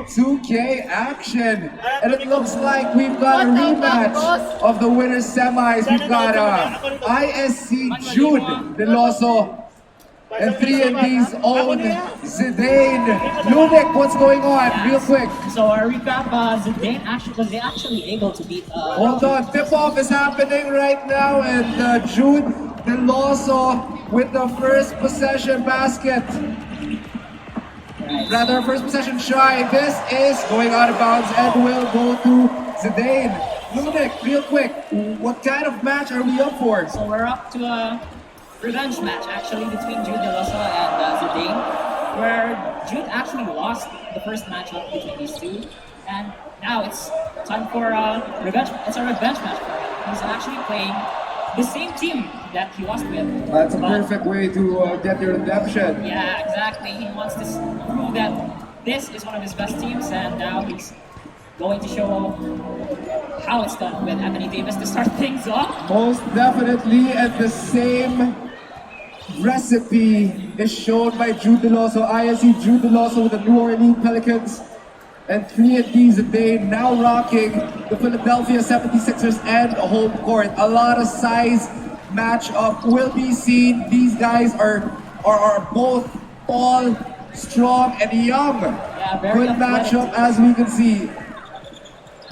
NBA2K action. And it looks like we've got a rematch of the winners semis. We've got ISC Jude Deloso and 3&D's own Zidane. Lunik, what's going on? Real quick. So our recap, Zidane was actually able to beat... Hold on, tip-off is happening right now, and Jude Deloso with the first possession basket. Rather, first possession shy. This is going out of bounds and will go to Zidane. Lunik, real quick, what kind of match are we up for? So we're up to a revenge match actually between Jude Deloso and Zidane, where Jude actually lost the first matchup between these two, and now it's time for a revenge. It's a revenge match for him. He's actually playing the same team that he lost with. That's a perfect way to get your redemption. Yeah, exactly. He wants to prove that this is one of his best teams, and now he's going to show how it's done with Anthony Davis to start things off. Most definitely, and the same recipe is shown by Jude Deloso. ISC Jude Deloso with the New Orleans Pelicans and 3&D Zidane now rocking the Philadelphia 76ers and home court. A lot of size matchup will be seen. These guys are both tall, strong, and young. Yeah, good matchup as we can see.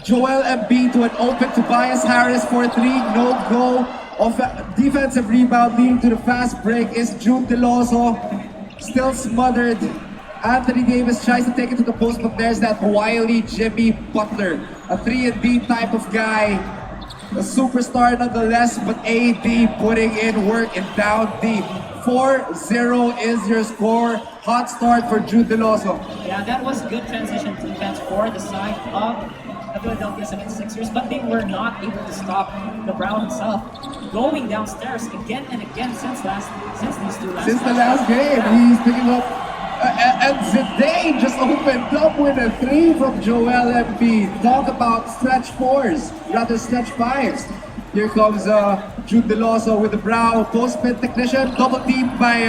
Joel Embiid to an open Tobias Harris for 3, no go. Defensive rebound leading to the fast break is Jude Deloso. Still smothered. Anthony Davis tries to take it to the post, but there's that wily Jimmy Butler. A 3&D type of guy. A superstar nonetheless, but AD putting in work and down deep. 4-0 is your score. Hot start for Jude Deloso. Yeah, that was good transition defense for the side of the Philadelphia 76ers, but they were not able to stop the Brown himself going downstairs again and again since the last game. Yeah. He's picking up, and Zidane just opened up with a 3 from Joel Embiid. Talk about stretch 4s, rather stretch 5s. Here comes Jude Deloso with the Brown post-spin technician, double teamed by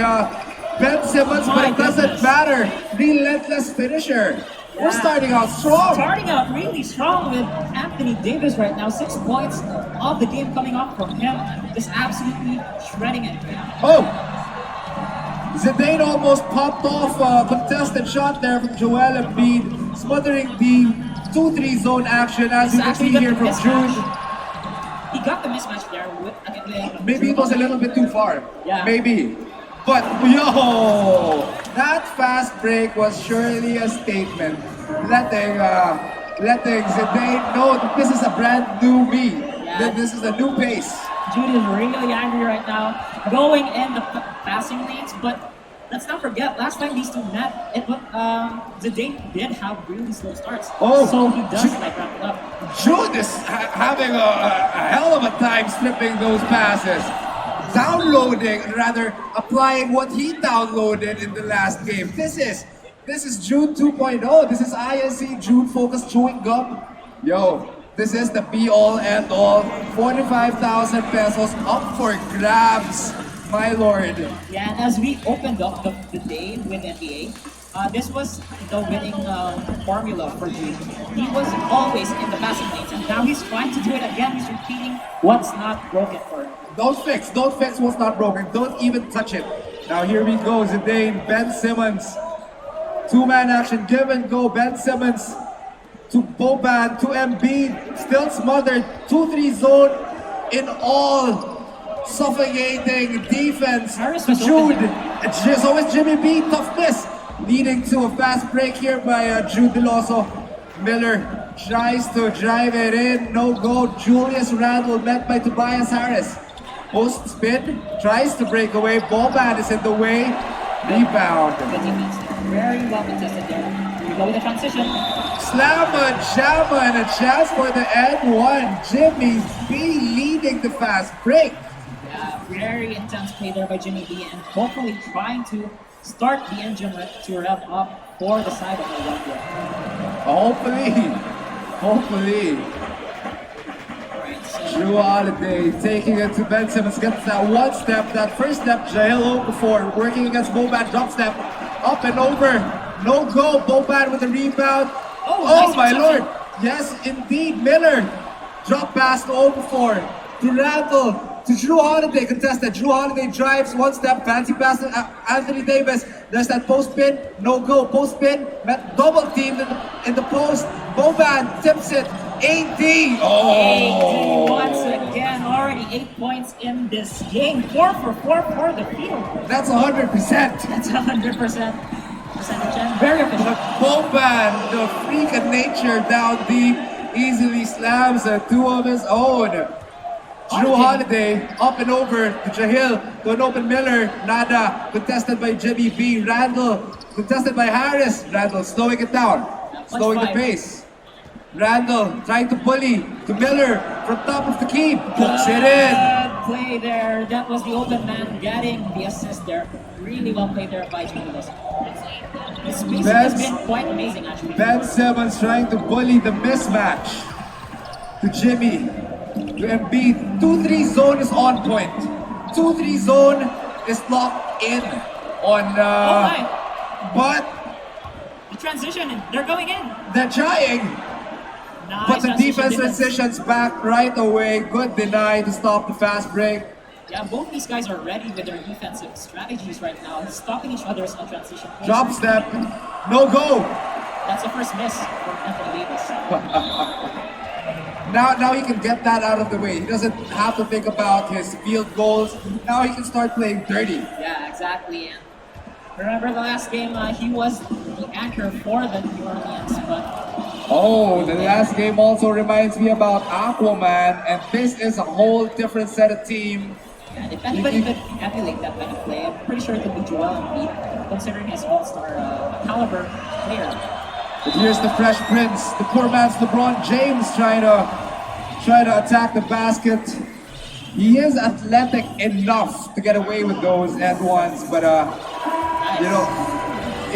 Ben Simmons, but it doesn't matter. Relentless finisher. Yeah. We're starting out strong. Starting out really strong with Anthony Davis right now. 6 points of the game coming up from him. Just absolutely shredding it. Oh! Zidane almost popped off a contested shot there from Joel Embiid, smothering the 2-3 zone action as you can see here from Jude. He got the mismatch there. Maybe it was a little bit too far. Yeah. Maybe. But yo, that fast break was surely a statement, letting Zidane know that this is a brand new me. Yeah. That this is a new pace. Jude is really angry right now, going in the passing lanes. But let's not forget, last time these two met, Zidane did have really slow starts. Oh, so he does like wrap it up. Jude is having a hell of a time slipping those passes. Applying what he downloaded in the last game. This is Jude 2.0. This is ISC Jude focused chewing gum. Yo, this is the be-all and all. 45,000 pesos up for grabs, my lord. Yeah, and as we opened up the day with NBA, this was the winning formula for Jude. He was always in the passing lanes, and now he's trying to do it again. He's repeating what's not broken for him. Don't fix what's not broken. Don't even touch it. Now here we go, Zidane, Ben Simmons. 2-man action, give and go. Ben Simmons to Boban, to Embiid. Still smothered. 2-3 zone in all. Suffocating defense. Jude. It's always Jimmy B. Tough miss. Leading to a fast break here by Jude Deloso. Miller tries to drive it in. No go. Julius Randle met by Tobias Harris. Post spin, tries to break away. Boban is in the way. Rebound. Very well contested there. We go with the transition. Slammer, jammer, and a chance for the N1. Jimmy B leading the fast break. Yeah, very intense play there by Jimmy B, and hopefully trying to start the engine to rev up for the side of the run. Hopefully. Drew Holiday taking it to Ben Simmons, gets that one step, that first step, Jael before working against Boban, drop step, up and over, no go, Boban with the rebound, Oh nice my interception. lord! Yes, indeed, Miller. Drop pass to over 4. To Randall. To Drew Holiday, contested. Drew Holiday drives one step, fancy pass to Anthony Davis. There's that post spin, no go. Post spin, met double teamed in the post. Boban tips it. AD. AD once again, already 8 points in this game. 4 for 4 for the field. That's 100%. That's 100% percentage and very efficient. Boban, the freak of nature down deep, easily slams two of his own. Drew Holiday up and over to Jahil, to an open Miller, nada, contested by Jimmy B. Randall, contested by Harris. Randall slowing it down, slowing the pace. Randall trying to bully to Miller from top of the key, pokes it in. Good play there. That was the open man getting the assist there. Really well played there by Jude. His spacing has been quite amazing actually. Ben Simmons trying to bully the mismatch to Jimmy. To Embiid, 2-3 zone is on point. 2-3 zone is locked in on. But the transition, they're going in. They're trying. Nice But the defense defense. transitions back right away. Good deny to stop the fast break. Yeah, both these guys are ready with their defensive strategies right now, stopping each other's on transition. Drop step, no go. That's the first miss from Anthony Davis. Now he can get that out of the way. He doesn't have to think about his field goals. Now he can start playing dirty. Yeah, exactly. And remember the last game, he was the anchor for the New Orleans, but Oh, the last game also reminds me about Aquaman, and this is a whole different set of team. yeah, if anybody could emulate that kind of play, I'm pretty sure it could be Joel Embiid, considering his all-star caliber player. But here's the Fresh Prince, the poor man's LeBron James trying to attack the basket. He is athletic enough to get away with those and ones, but you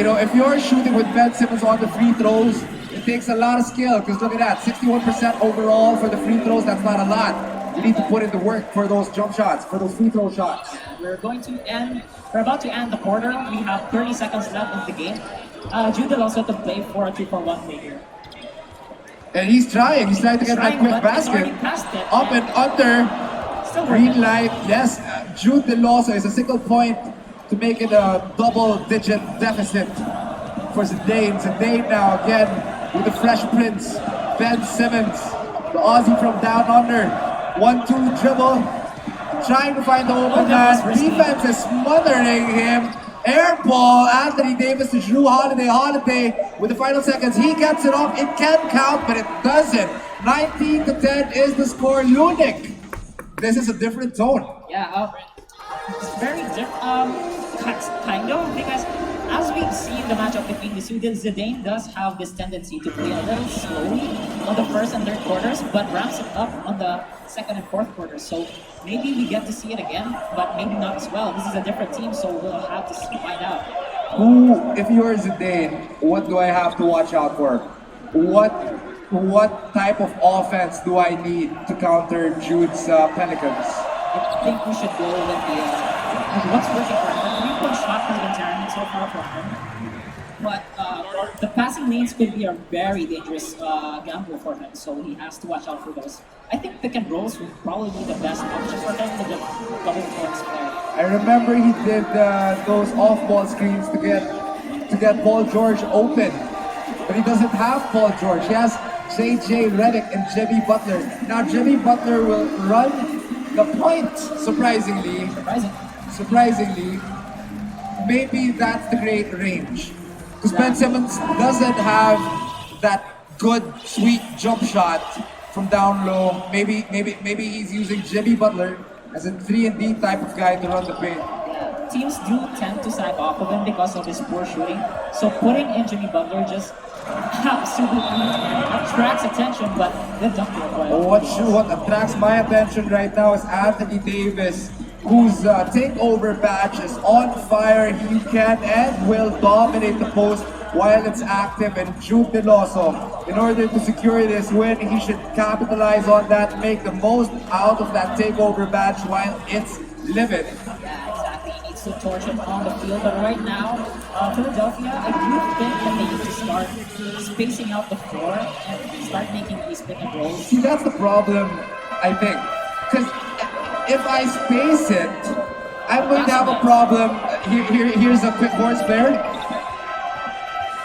know, if you're shooting with Ben Simmons on the free throws, it takes a lot of skill. Because look at that, 61% overall for the free throws. That's not a lot. You need to put in the work for those jump shots, for those free throw shots. We're about to end the quarter. We have 30 seconds left of the game. Jude also to play for a 2-for-1 play here. And he's trying to get that quick but he's already basket. passed it. Up and under. Still Green working. light. Yes, Jude Deloso is a single point to make it a double-digit deficit for Zidane. Zidane now again with the Fresh Prince, Ben Simmons, the Aussie from down under. 1-2 dribble, trying to find the open man. Defense is smothering him. Air ball, Anthony Davis to Drew Holiday. Holiday with the final seconds. He gets it off. It can count, but it doesn't. 19-10 is the score. Lunik. This is a different tone. Yeah, it's very different. Kind of, because as we've seen the matchup between the two, Zidane does have this tendency to play a little slowly on the first and third quarters, but ramps it up on the second and fourth quarters. So maybe we get to see it again, but maybe not as well. This is a different team, so we'll have to find out. If you're Zidane, what do I have to watch out for? What type of offense do I need to counter Jude's Pelicans? I think we should go with what's working for him. The three-point shot has been tearing it so far for him. But the passing lanes could be a very dangerous gamble for him, so he has to watch out for those. I think pick and rolls would probably be the best option for him with the double force player. I remember he did those off-ball screens to get Paul George open, but he doesn't have Paul George. He has JJ Redick and Jimmy Butler. Now Jimmy Butler will run the point. Surprisingly, maybe that's the great range. Because Ben Simmons doesn't have that good, sweet jump shot from down low. Maybe he's using Jimmy Butler as a 3-and-D type of guy to run the paint. Yeah, teams do tend to sag off of him because of his poor shooting. So putting in Jimmy Butler just absolutely attracts attention, but they've done it well. What attracts my attention right now is Anthony Davis, whose takeover badge is on fire. He can and will dominate the post while it's active. And Jude Deloso, in order to secure this win, he should capitalize on that, make the most out of that takeover badge while it's livid. Yeah, exactly. He needs wants to torch it on the field. But right now, Philadelphia, I do think that they need to start spacing out the floor and start making these pick and rolls. See, that's the problem, I think. Because if I space it, I'm going to have a problem. Here's a quick horse flare.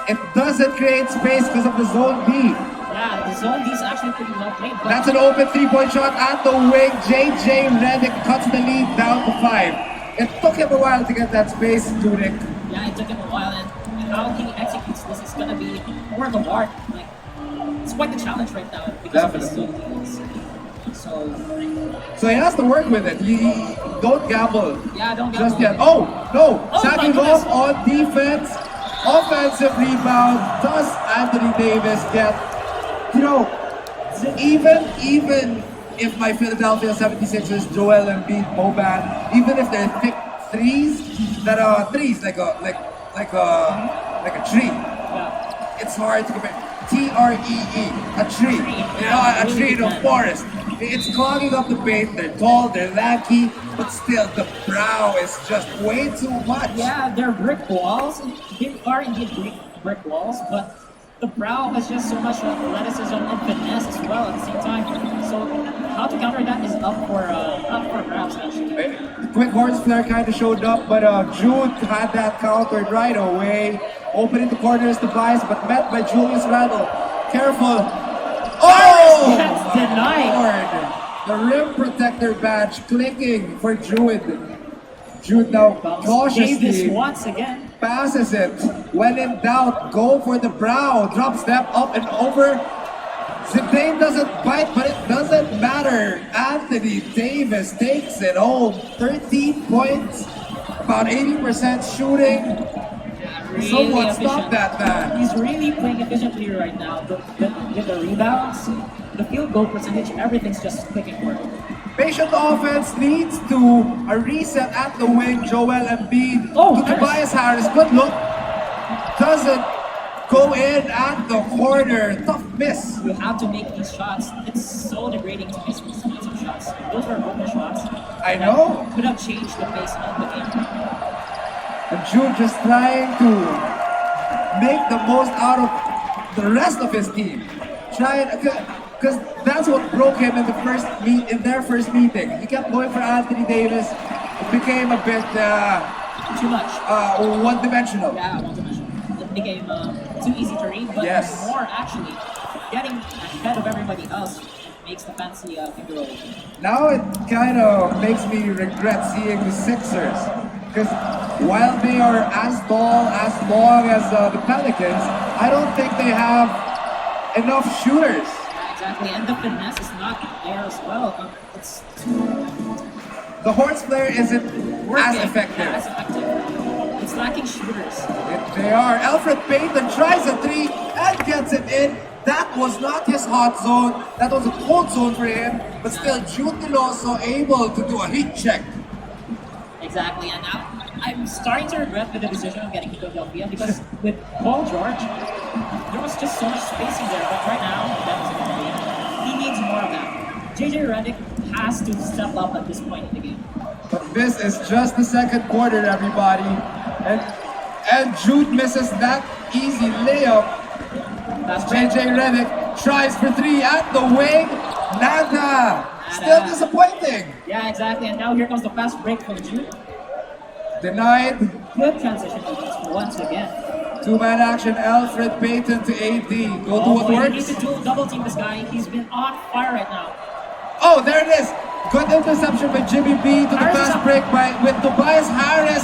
It doesn't create space because of the zone B. Yeah, the zone D is actually pretty well played. But That's an open three-point shot at the wing. JJ Redick cuts the lead down to 5. It took him a while to get that space, Judic. yeah, it took him a while, and how he executes this is gonna be more of a art. Like, it's quite the challenge right now because of his zone deals. So he has to work with it. He don't gamble. Yeah, don't Just gamble. yet. Oh, no. Oh, Sacking my off goodness. on defense. Offensive rebound. Does Anthony Davis get, you know, even if my Philadelphia 76ers, Joel Embiid, Boban, even if they're thick threes, that are threes like a tree. Yeah. It's hard to compare. Tree, a tree. You know, a tree in a forest. It's clogging up the paint. They're tall, they're lanky, but still the brow is just way too much. Yeah, they're brick walls. They are indeed brick walls, but the brow has just so much athleticism and finesse as well at the same time. So how to counter that is up for grabs actually. The quick horse flare kind of showed up, but Jude had that countered right away. Opening the corners to Bias, but met by Julius Randle. Careful. Oh! That's denied. Lord. The rim protector badge clicking for Jude. Jude now Davis cautiously once again. passes it. When in doubt, go for the brow. Drop step up and over. Zidane doesn't bite, but it doesn't matter. Anthony Davis takes it home. 13 points, about 80% shooting. Really Someone efficient. stop that man. He's really playing efficiently right now. With the rebounds, the field goal percentage, everything's just clicking for him. Patient offense leads to a reset at the wing. Joel Embiid Oh, to nice. Tobias Harris. Good look. Doesn't go in at the corner. Tough miss. You have to make these shots. It's so degrading to miss these kinds of shots. Those were open shots. I know. That could have changed the pace of the game. And Jude just trying to make the most out of the rest of his team. Because that's what broke him in their first meeting. He kept going for Anthony Davis. It became a bit Too much. one-dimensional. Yeah, one-dimensional. It became too easy to read, but Yes. more actually. Getting ahead of everybody else makes the fancy finger roll. Now it kind of makes me regret seeing the Sixers. Because while they are as tall, as long as the Pelicans, I don't think they have enough shooters. Yeah, exactly. And the finesse is not there as well. It's The horse flare isn't working. as effective. Yeah, as effective. It's lacking shooters. They are. Alfred Payton tries a three and gets it in. That was not his hot zone. That was a cold zone for him. But still, Jude Deloso able to do a heat check. Exactly, and now I'm starting to regret with the decision of getting to Philadelphia because with Paul George, there was just so much spacing there, but right now, that was a good game. He needs more of that. JJ Redick has to step up at this point in the game. But this is just the second quarter, everybody. And Jude misses that easy layup. That's JJ Redick tries for three at the wing. Nada. Still disappointing. Yeah, exactly, and now here comes the fast break from Jude. Denied. Good transition defense once again. Two-man action. Alfred Payton to AD. Go do what We need works. to double team this guy. He's been on fire right now. Oh, there it is. Good interception by Jimmy B to the Harris is fast up. break with Tobias Harris.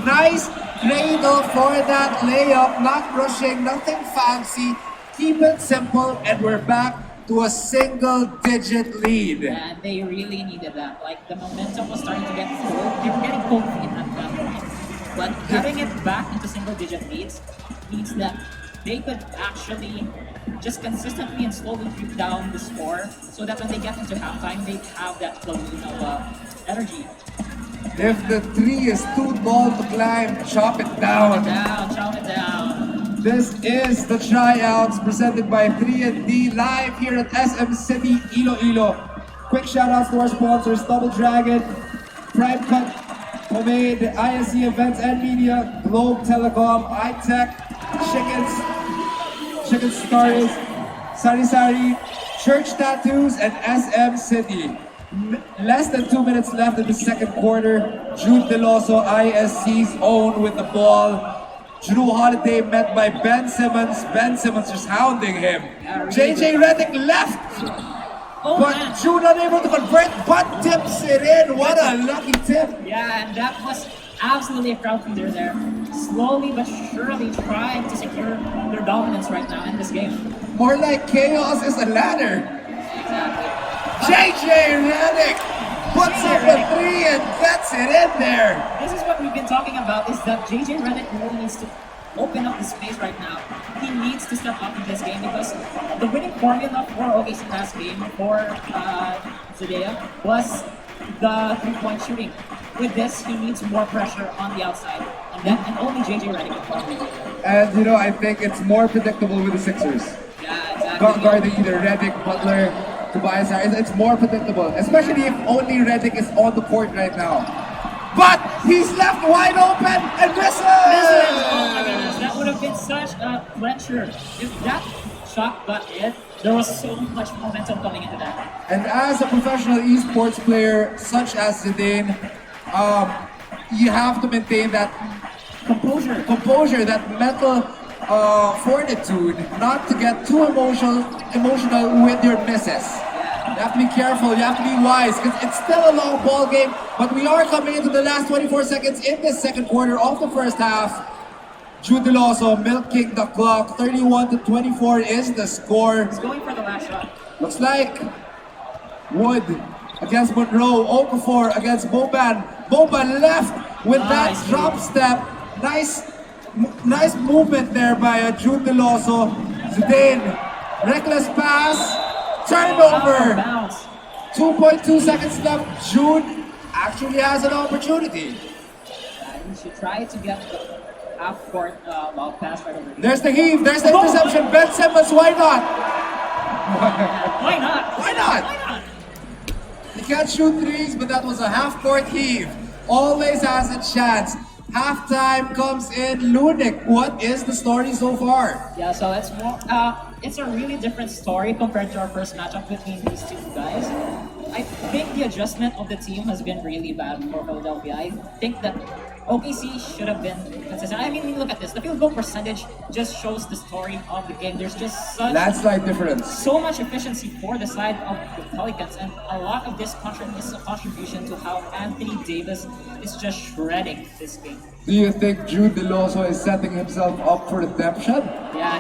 Nice cradle for that layup. Not rushing, nothing fancy. Keep it simple, and we're back to a single-digit lead. And they really needed that. Like, the momentum was starting to get cold. They were getting cold feet at that point. But cutting it back into single-digit leads means that they could actually just consistently and slowly creep down the score so that when they get into halftime, they have that balloon of energy. If the tree is too tall to climb, chop it down. Chop it down. This is the TriOuts presented by 3&D live here at SM City, Iloilo. Quick shout outs to our sponsors, Double Dragon, Prime Cut Homemade, ISC Events and Media, Globe Telecom, iTech, Chicken Stories, Sari Sari, Church Tattoos, and SM City. Less than 2 minutes left in the second quarter. Jude Deloso, ISC's own with the ball. Drew Holiday met by Ben Simmons. Ben Simmons just hounding him. Yeah, really JJ Redick left, Oh, but man. Jude unable to convert, but tips it in. What a lucky tip. Yeah, and that was absolutely a crowd pleaser there. Slowly but surely trying to secure their dominance right now in this game. More like chaos is a ladder. Exactly. JJ Redick puts up a three and gets it in there. This is what we've been talking about, is that JJ Redick really needs to open up the space right now. He needs to step up in this game because the winning formula for OKC last game for Zidane was the three-point shooting. With this, he needs more pressure on the outside, and only JJ Redick can probably do that. And you know, I think it's more predictable with the Sixers. Yeah, exactly. Guarding either Redick, Butler, Tobias Harris, it's more predictable. Especially if only Redick is on the court right now. But he's left wide open and misses! Oh my goodness, that would have been such a clincher. If that shot got in, there was so much momentum coming into that. And as a professional esports player such as Zidane, you have to maintain that composure, that mental fortitude, not to get too emotional with your misses. You have to be careful, you have to be wise, because it's still a long ball game, but we are coming into the last 24 seconds in this second quarter of the first half. Jude Deloso milking the clock, 31-24 is the score. He's going for the last shot. Looks like Wood against Monroe, Okafor against Boban. Boban left with that drop step. Nice movement there by Jude Deloso. Zidane, reckless pass, turnover. 2.2 seconds left. Jude actually has an opportunity. He should try to get the half-court long pass right over here. There's the heave, there's the interception. Ben Simmons, why not? Why not? Why not? Why not? He can't shoot threes, but that was a half-court heave. Always has a chance. Halftime comes in. Lunik, what is the story so far? Yeah, so it's more. It's a really different story compared to our first matchup between these two guys. I think the adjustment of the team has been really bad for Philadelphia. I think that OKC should have been consistent. I mean, look at this. The field goal percentage just shows the story of the game. There's just Landslide difference. so much efficiency for the side of the Pelicans, and a lot of this is a contribution to how Anthony Davis is just shredding this game. Do you think Jude Deloso is setting himself up for redemption? Yeah,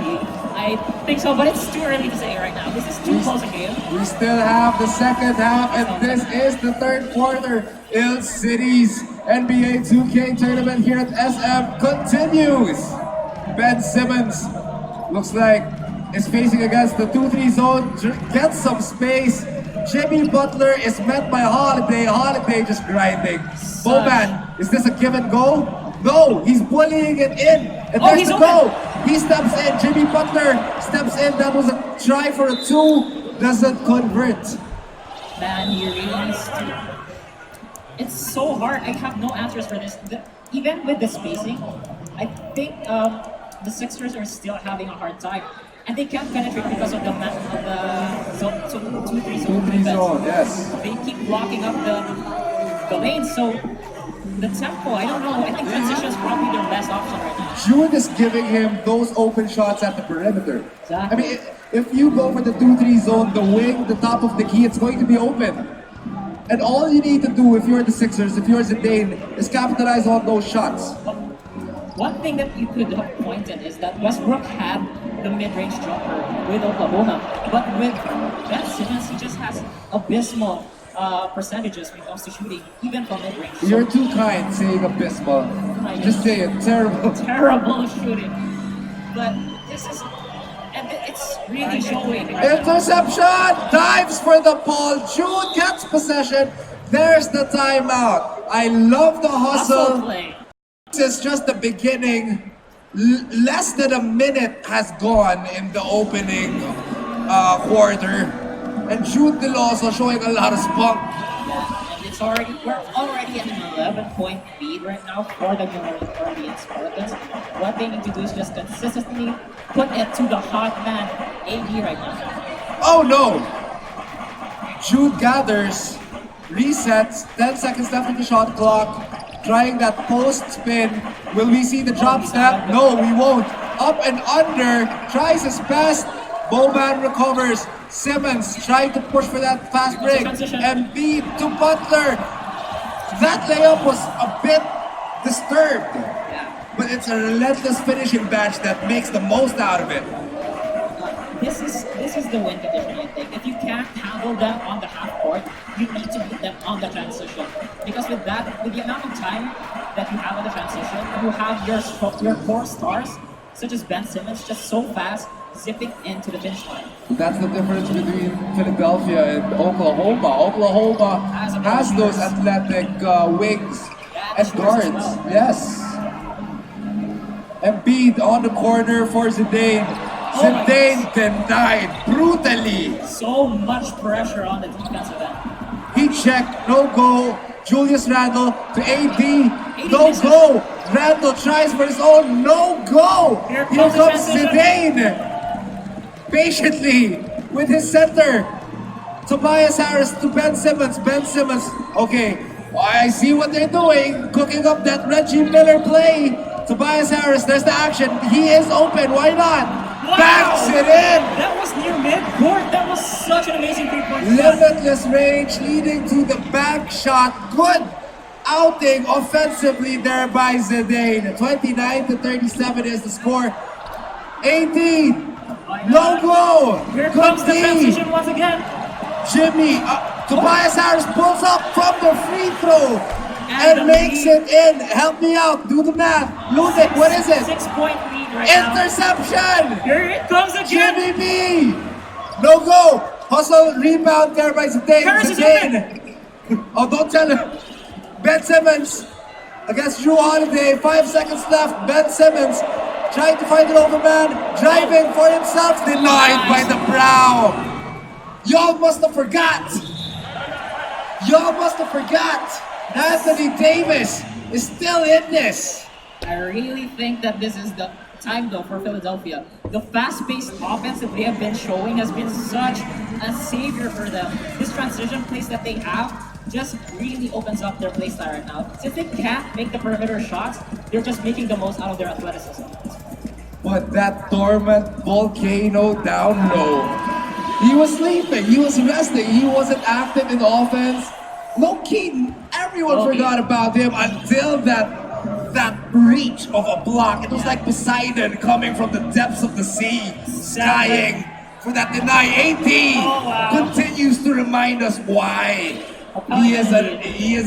I think so, but it's too early to say right now. This is too close a game. We still have the second half, and this is the third quarter. Il City's NBA 2K tournament here at SM continues. Ben Simmons looks like is facing against the 2-3 zone, gets some space. Jimmy Butler is met by Holiday. Holiday just grinding. Boban, is this a give and go? No, he's bullying it in. And there's the goal. He steps in. Jimmy Butler steps in. That was a try for a two. Doesn't convert. Man, he really needs to. It's so hard. I have no answers for this. Even with the spacing, I think the Sixers are still having a hard time. And they can't penetrate because of the zone, 2-3 zone defense. Yes. They keep blocking up the lane, so the tempo, I don't know. I think transition is probably their best option right now. Jude is giving him those open shots at the perimeter. Exactly. I mean, if you go for the 2-3 zone, the wing, the top of the key, it's going to be open. And all you need to do if you're the Sixers, if you're Zidane, is capitalize on those shots. One thing that you could have pointed is that Westbrook had the mid-range jumper with Oklahoma, but with Ben Simmons, he just has abysmal percentages when it comes to shooting, even from mid-range. You're too kind saying abysmal. Just say it, terrible. Terrible shooting. But this is, and it's really showing. Interception! Dives for the ball. Jude gets possession. There's the timeout. I love the hustle. Play. This is just the beginning. Less than a minute has gone in the opening quarter. And Jude Deloso showing a lot of spunk. Yeah, and it's we're already at an 11-point lead right now for the New Orleans Pelicans. What they need to do is just consistently put it to the hot man AD right now. Oh no! Jude gathers, resets, 10 seconds left in the shot clock. Trying that post spin. Will we see the drop step? No, we won't. Up and under, tries his best. Bowman recovers. Simmons trying to push for that fast break. Embiid to Butler. That layup was a bit disturbed. But it's a relentless finishing batch that makes the most out of it. This is the win condition, I think. If you can't handle them on the half court, you need to beat them on the transition. Because with the amount of time that you have on the transition, you have your core stars, such as Ben Simmons, just so fast, zipping into the finish line. That's the difference between Philadelphia and Oklahoma. Oklahoma has those athletic wings and guards. Well. Yes. Embiid on the corner for Zidane. Zidane denied brutally. So much pressure on the defensive end. He checked, no go. Julius Randle to AD, no go. Randle tries for his own, no go. Here comes Zidane. Patiently with his center. Tobias Harris to Ben Simmons. Ben Simmons, okay. I see what they're doing. Cooking up that Reggie Miller play. Tobias Harris, there's the action. He is open, why not? Wow. Backs it in! That was near midcourt. That was such an amazing three-point shot. Limitless range leading to the back shot. Good outing offensively there by Zidane. 29-37 is the score. AD, no go! Here comes the transition once again. Jimmy, Tobias Harris pulls up from the free throw and makes it in. Help me out, do the math. Lose it, what is it? 6-point lead right Interception! now. Here it comes again. Jimmy B! No go! Hustle, rebound there by Zidane. Oh, don't tell him. Ben Simmons against Drew Holiday. 5 seconds left. Ben Simmons trying to find an open man. Driving for himself. Denied by the brow. Y'all must have forgot. Y'all must have forgot. Anthony Davis is still in this. I really think that this is the time though for Philadelphia. The fast-paced offense that they have been showing has been such a savior for them. This transition plays that they have just really opens up their play style right now. Since they can't make the perimeter shots, they're just making the most out of their athleticism. But that dormant volcano down low. He was sleeping, he was resting, he wasn't active in the offense. Low-key, everyone forgot about him until that reach of a block. It was like Poseidon coming from the depths of the sea, skying for that deny. AD continues to remind us why he is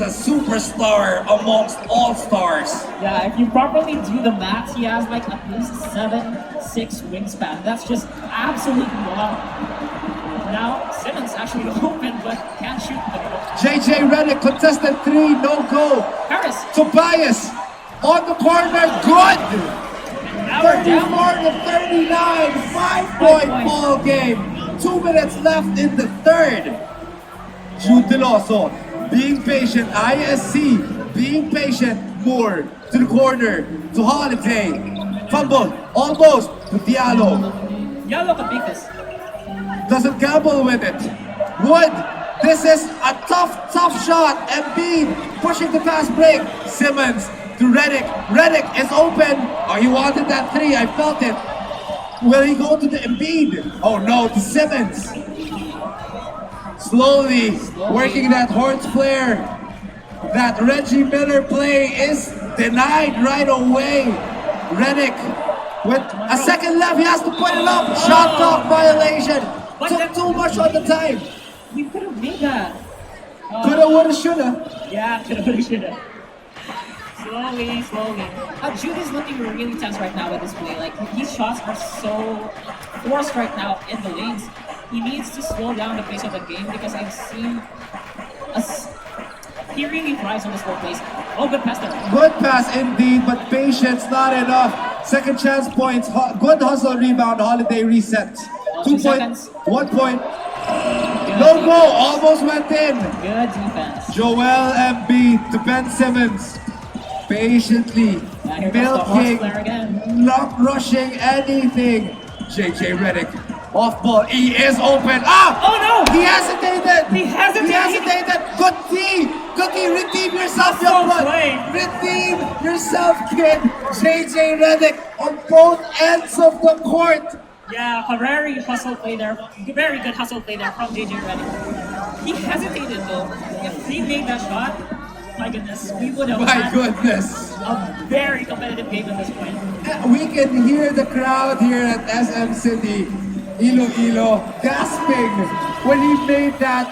a superstar amongst all stars. Yeah, if you properly do the math, he has like at least 7'6" wingspan. That's just absolutely wild. Now Simmons actually open but can't shoot the ball. JJ Redick contested 3, no go. Harris. Tobias on the corner, good. 34-39, 5-point ball game. 2 minutes left in the third. Jude Deloso being patient. ISC being patient. Moore to the corner to Holiday. Fumble almost to Diallo. Diallo can beat this. Doesn't gamble with it. Wood. This is a tough shot. Embiid pushing the fast break. Simmons to Redick. Redick is open. Oh, he wanted that 3. I felt it. Will he go to the Embiid? Oh no, to Simmons. Slowly working that Horns flare. That Reggie Miller play is denied right away. Redick with a second left. He has to put it up. Shot clock violation. Took too much on the time. We could have made that. Coulda, woulda, shoulda. Yeah, coulda, woulda, shoulda. Slowly. Jude is looking really tense right now with this play. Like, these shots are so forced right now in the lanes. He needs to slow down the pace of the game because I've seen he really thrives on the slow pace. Oh, good pass there. Good pass indeed, but patience not enough. Second chance points. Good hustle rebound. Holiday resets. 2 points. 1 point. No go, almost went in. Good defense. Joel Embiid to Ben Simmons. Patiently Yeah, here comes the horse milking, player again. not rushing anything. JJ Redick off ball. He is open. Ah! Oh no! He hesitated. He hesitated. Good D. Good D. Redeem yourself, So young man. played. Redeem yourself, kid. JJ Redick on both ends of the court. Yeah, a very hustle play there. Very good hustle play there from JJ Redick. He hesitated though. If he made that shot, my goodness, we would have My had goodness. a very competitive game at this point. We can hear the crowd here at SM City, Iloilo, gasping when he made that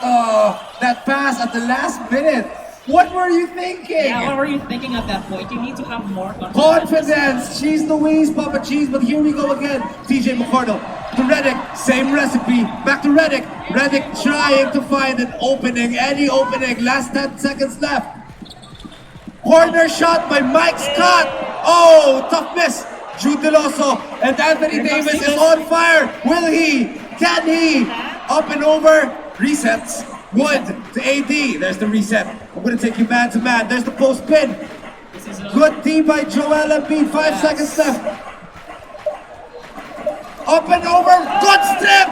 pass at the last minute. What were you thinking? Yeah, what were you thinking at that point? You need to have more Confidence, cheese Louise, Papa Cheese, but here we go again. TJ McCardle to Redick, same recipe, back to Redick. Redick trying to find an opening, any opening, last 10 seconds left. Corner shot by Mike Scott. Oh, tough miss. Jude Deloso and Anthony Davis is on fire. Will he? Can he? Up and over. Resets. Wood to AD. There's the reset. I'm going to take you man to man. There's the post pin. Good D by Joel Embiid. 5 seconds left. Up and over. Good strip.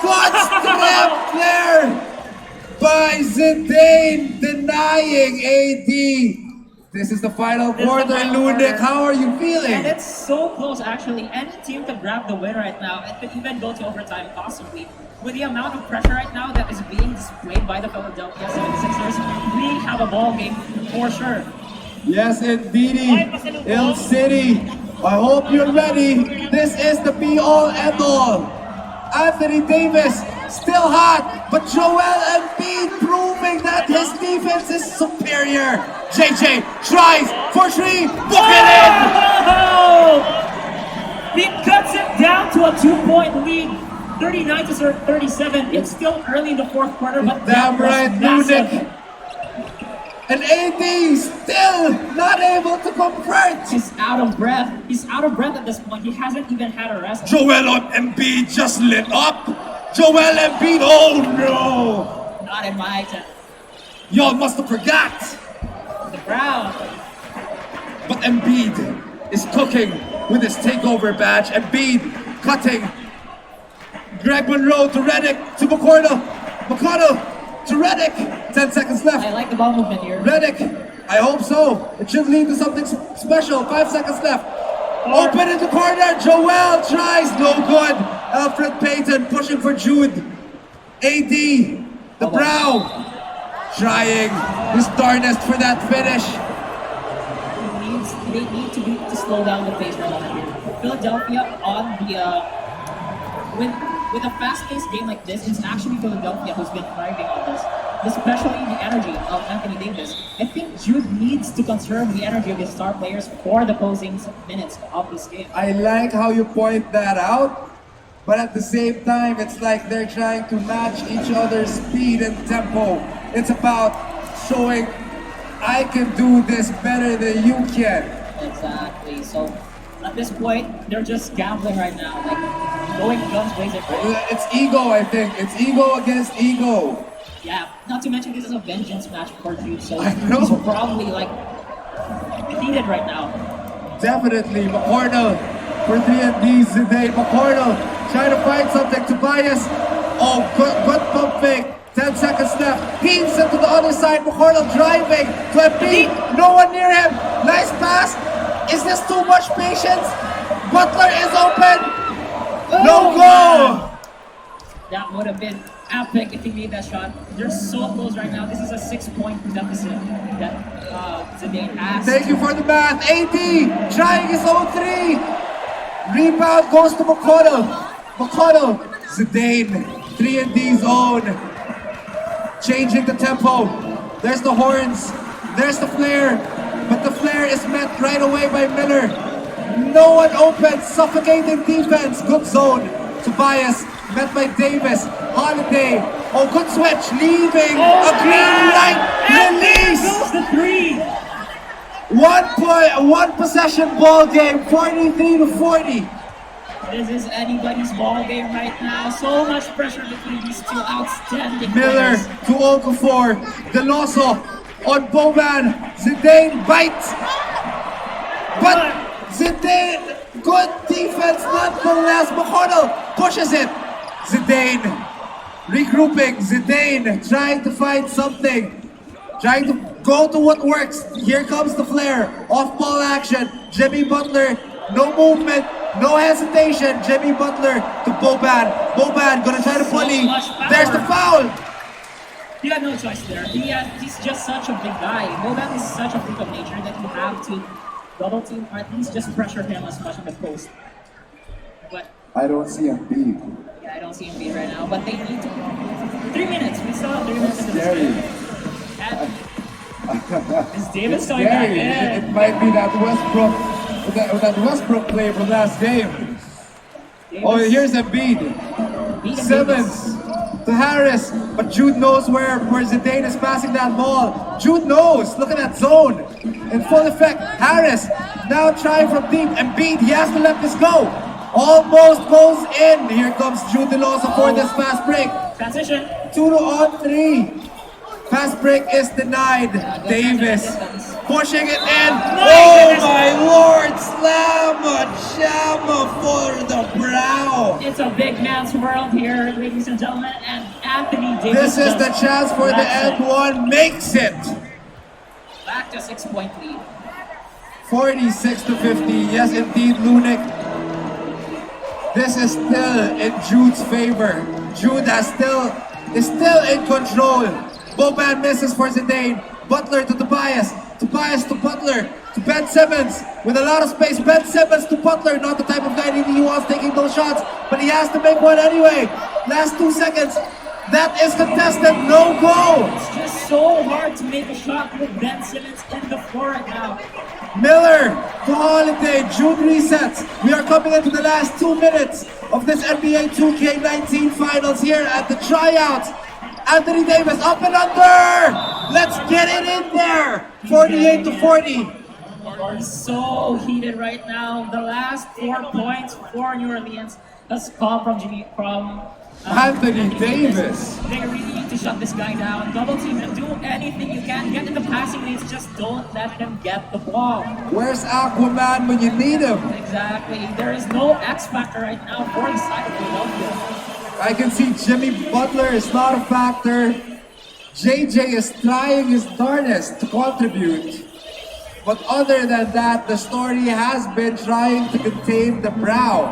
Good strip there by Zidane, denying AD. This is the final quarter, Lunik. How are you feeling? And it's so close, actually. Any team could grab the win right now. It could even go to overtime, possibly. With the amount of pressure right now that is being displayed by the Philadelphia 76ers, we have a ball game for sure. Yes, indeedy. Il City. I hope you're ready. This is the be-all, end-all. Anthony Davis, still hot, but Joel Embiid proving that his defense is superior. JJ tries for three, book it in! Oh! He cuts it down to a 2-point lead, 39 to 37. It's still early in the fourth quarter, but Damn that was right, massive. Lunik. And AD still not able to convert. He's out of breath. He's out of breath at this point. He hasn't even had a rest. Joel Embiid just lit up. Joel Embiid, oh no! Not in my time. Y'all must have forgot. The crowd. But Embiid is cooking with his takeover badge. Embiid cutting. Greg Monroe to Redick to McCardle. McCardle to Redick. 10 seconds left. I like the ball movement here. Redick, I hope so. It should lead to something special. 5 seconds left. Open in the corner. Joel tries. No good. Alfred Payton pushing for Jude. AD, the brow, trying his darnest for that finish. They need to slow down the pace right now. Philadelphia on the with a fast-paced game like this, it's actually Philadelphia who's been thriving on this, especially the energy of Anthony Davis. I think Jude needs to conserve the energy of his star players for the closing minutes of this game. I like how you point that out, but at the same time, it's like they're trying to match each other's speed and tempo. It's about showing, I can do this better than you can. Exactly. So at this point, they're just gambling right now, like going guns blazing. It's ego, I think. It's ego against ego. Yeah. Not to mention this is a vengeance match for Jude, so I know. he's probably like heated right now. Definitely, McCardle for 3 and D. Zidane. McCardle trying to find something. Tobias. Oh, good pump fake. 10 seconds left. Heaves it to the other side. McCardle driving to Embiid. No one near him. Nice pass. Is this too much patience? Butler is open. No go. That would have been epic if he made that shot. They're so close right now. This is a 6-point deficit that Zidane has. Thank you for the math. AD trying his own three. Rebound goes to McCardle. McCardle. Zidane. 3 and D zone. Changing the tempo. There's the horns. There's the flare. But the flare is met right away by Miller. No one open. Suffocating defense. Good zone. Tobias met by Davis. Holiday. Oh, good switch. Leaving a green light. Release. Goes the three. 1 possession ball game. 43 to 40. This is anybody's ball game right now. So much pressure between these two outstanding Miller players. to Okafor. Deloso on Boban. Zidane bites. But Zidane, good defense nonetheless. McConnell pushes it. Zidane regrouping. Zidane trying to find something. Trying to go to what works. Here comes the flare. Off ball action. Jimmy Butler. No movement. No hesitation. Jimmy Butler to Boban. Boban gonna try to bully. There's the foul. You have no choice there. He's just such a big guy. Boban is such a freak of nature that you have to double team or at least just pressure him as much on the post. But I don't see him beat. yeah, I don't see him beat right now. But they need to. 3 minutes. We still have 3 minutes into this Scary. game. And is Davis coming back Scary. It in? might be that Westbrook play from last game. Davis, Oh, here's Embiid. beat him, Simmons to Harris, but Jude knows where Zidane is passing that ball. Jude knows. Look at that zone in full effect. Harris now trying from deep. Embiid, he has to let this go. Almost goes in. Here comes Jude Deloso for this fast break. Transition. 2 on 3. Fast break is denied. Davis pushing it in. Oh my lord! Slamma jamma for the brow. It's a big man's world here, ladies and gentlemen, and Anthony Davis. This is the chance for the That's it. N1. Makes it. Back to 6-point lead. 46-50. Yes, indeed, Lunik. This is still in Jude's favor. Jude is still in control. Boban misses for Zidane. Butler to Tobias. Tobias to Butler. To Ben Simmons. With a lot of space. Ben Simmons to Butler. Not the type of guy he wants taking those shots. But he has to make one anyway. Last 2 seconds. That is contested. No go. It's just so hard to make a shot with Ben Simmons in the floor right now. Miller to Holiday. Jude resets. We are coming into the last 2 minutes of this NBA2K19 finals here at the TriOuts. Anthony Davis up and under. Let's get it in there. 48-40. It's so heated right now. The last 4 points for New Orleans has come from Anthony Davis. They really need to shut this guy down. Double team him. Do anything you can. Get in the passing lanes. Just don't let him get the ball. Where's Aquaman when you need him? Exactly. There is no X factor right now for the side of Philadelphia. I can see Jimmy Butler is not a factor. JJ is trying his darnest to contribute. But other than that, the story has been trying to contain the brow.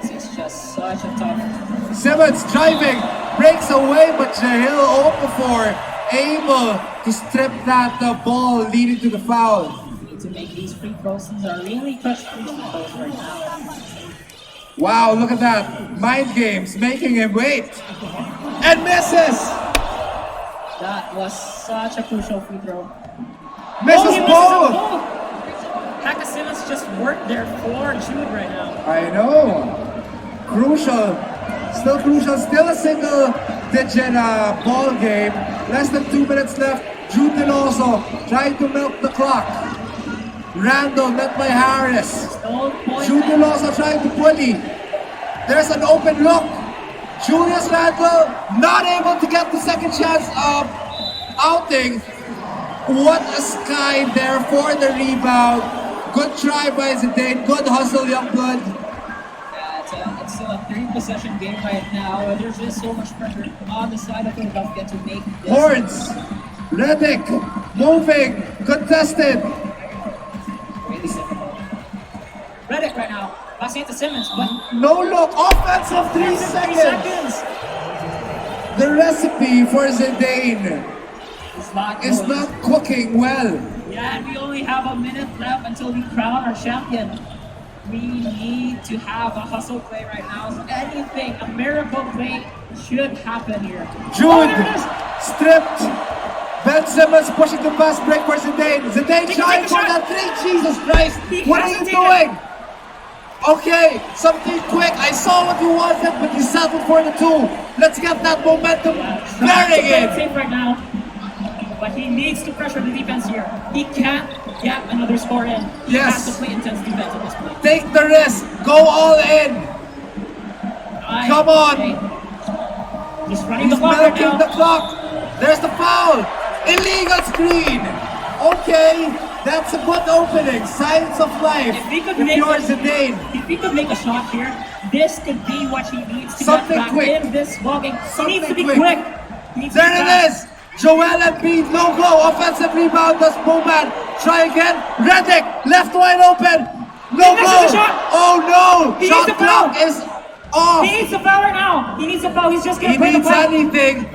This is just such a tough. Simmons driving, breaks away, but Jahil Okafor able to strip that ball leading to the foul. We need to make these free throws. These are really clutch free throws right now. Wow, look at that. Mind games, making him wait. And misses! That was such a crucial free throw. Misses he both! Haka Simmons just worked there for Jude right now. I know. Crucial. Still crucial. Still a single-digit ball game. Less than 2 minutes left. Jude Deloso trying to milk the clock. Randall met by Harris. Jude Deloso trying to bully. There's an open look. Julius Randle not able to get the second chance outing. What a sky there for the rebound. Good try by Zidane. Good hustle, Youngblood. Yeah, it's still a 3-possession game right now. There's just so much pressure on the side of Philadelphia to make this. Horns. Redick moving. Contested. Really simple. Redick right now. Passing it to Simmons, but No look. Offensive 3 seconds. The recipe for Zidane is not cooking well. Yeah, and we only have a minute left until we crown our champion. We need to have a hustle play right now. So anything, a miracle play should happen here. Jude stripped. Ben Simmons pushing the fast break for Zidane. Zidane trying for that 3. Jesus Christ. What are you doing? Okay, something quick. I saw what you wanted, but you settled for the 2. Let's get that momentum bearing in. Safe right now. but he needs to pressure the defense here. He can't get another score in. He Yes. has to play intense defense at this point. Take the risk. Go all in. Come on. Okay. Just running He's the clock right milking now. the clock. There's the foul. Illegal screen. Okay, that's a good opening. Signs of life. If he could If make you're a- Zidane. If he could make a shot here, this could be what he needs to Something get back quick. in this ballgame. He Something needs to be quick. quick. He needs to There be it fast. is. Joel Embiid, no go. Offensive rebound, does Bowman. Try again. Redick, left wide open. No He misses go. the shot. Oh no. He Shot needs a foul. clock is off. He needs a foul right now. He needs a foul. He's just He gonna play the needs play. anything.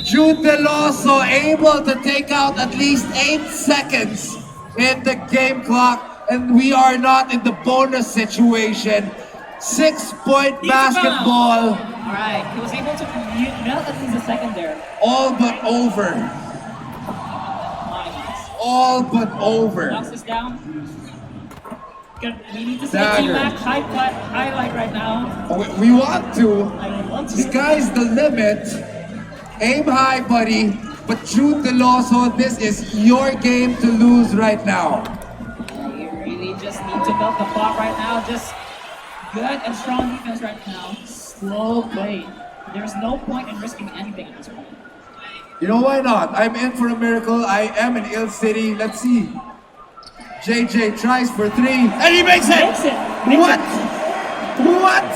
Jude Deloso able to take out at least 8 seconds in the game clock, and we are not in the bonus situation. 6-point Needs a foul. basketball, All right, he was able to melt at least a second there. all but over. Nice. All but over. Knocks this down. We need to see a Dagger. T-Mac highlight right now. We want to. I would love to. Sky's the limit. Aim high, buddy. But Jude Deloso, this is your game to lose right now. You really just need to milk the clock right now. Just good and strong defense right now. Slow play. There's no point in risking anything at this point. You know why not? I'm in for a miracle. I am in Ill City. Let's see. JJ tries for 3 and he makes it. Makes it. Makes What? it. What?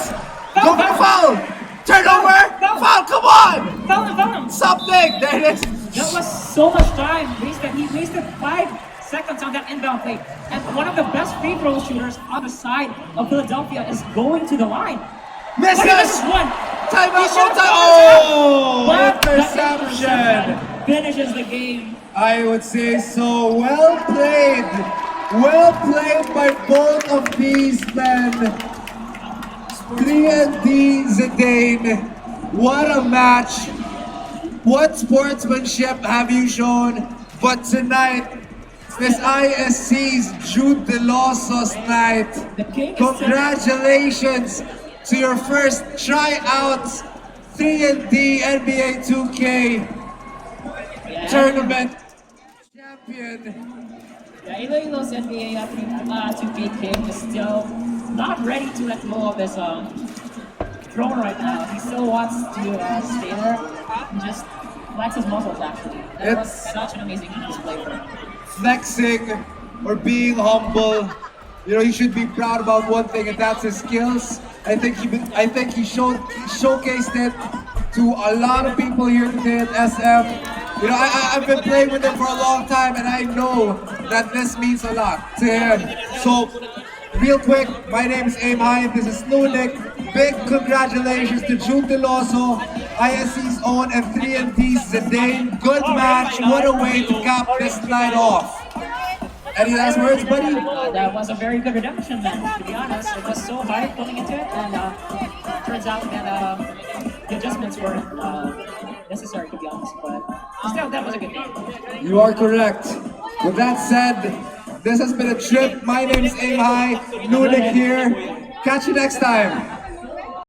Foul, Go for the foul. foul. Turnover. Foul. Foul. Come on. Foul him, foul him. Something. There it is. That was so much time wasted. He wasted 5 seconds on that inbound play. And one of the best free throw shooters on the side of Philadelphia is going to the line. But he Misses. misses one. Time He out. should've Time. fouled Oh, But the interception. finishes the game. I would say so. Well played. Well played by both of these men. 3&D Zidane. What a match. What sportsmanship have you shown? But tonight, this ISC's Jude Deloso's night. The king is still- Congratulations to your first TriOuts 3&D NBA 2K Yeah. tournament champion. Yeah, Iloilo's NBA 2K king is still not ready to let go of his throne right now. He still wants to stay there and just flex his muscles actually. That was It's- such an amazing display for him. Flexing or being humble. You know, he should be proud about one thing, and that's his skills. I think he showcased it to a lot of people here today at SM. You know, I've been playing with him for a long time, and I know that this means a lot to him. So, real quick, my name is Aim High, this is Nunik. Big congratulations to Jude Deloso, ISC's own, and 3&D Zidane. Good match. What a way to cap this night off. Any last words, buddy? That was a very good redemption match, to be honest. It was so hard going into it, and turns out that the adjustments weren't necessary, to be honest. But still, that was a good game. You are correct. With that said, this has been a trip. My name is Aim High. Nunik here. Catch you next time.